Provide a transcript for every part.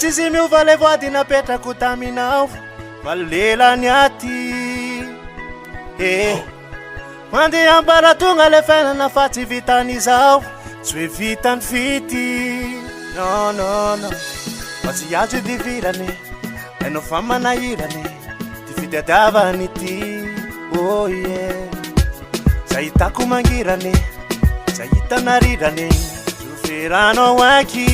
tsisy miova le voady napetrakko taminao valelany aty mandeha ambaratonga le fiainana fa tsy vitan'izao tsy hoe vitany fity non fa tsy azo idivirany hainao fa manahirany ty fitiadiavany ity zay hitako mangirany zay hitanarirany soferanao aky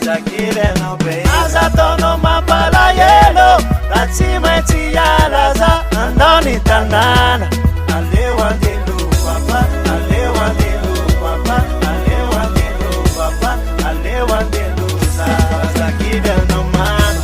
azakilenao be aza taonao mampalahelo raha tsy maintsy ialaza andao ny tanàna aleo andelo papa aleo andelo papa aleo andelo papa aleo andelo za azakilenao mana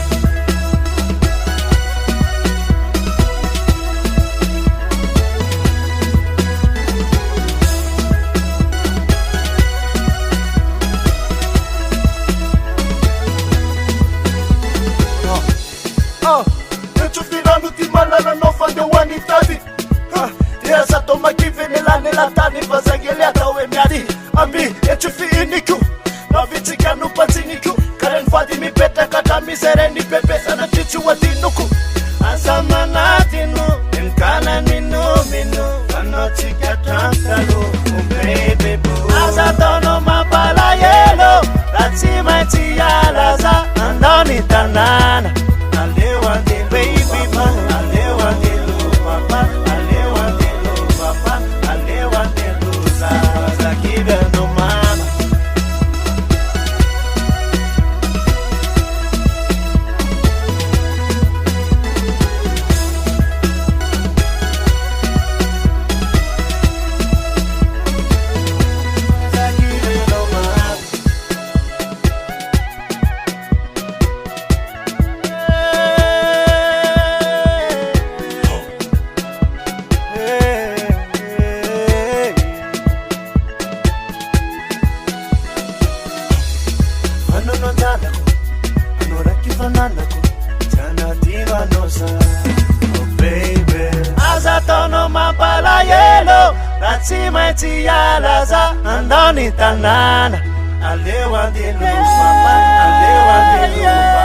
manananao fandehoany tady eza tao makivenelany latany fa zagny le atao hoe miady amby etso fiiniko mavitsika nompatsiniko kareny vady mipetraka hatra misy reny bebesana tsitsy hoadinoko asa manatino enkanaminomino fanao tsika trantalo bebebo aza taonao mampalahelo raha tsy maintsy ialaza andao ny tanàna aleo andelo baby aleo andelo papa aleo andelo papa aleo andelo zakivenao mana tsy maintsy ialaza andao ny tanàna aleo andelo papa aleo andelo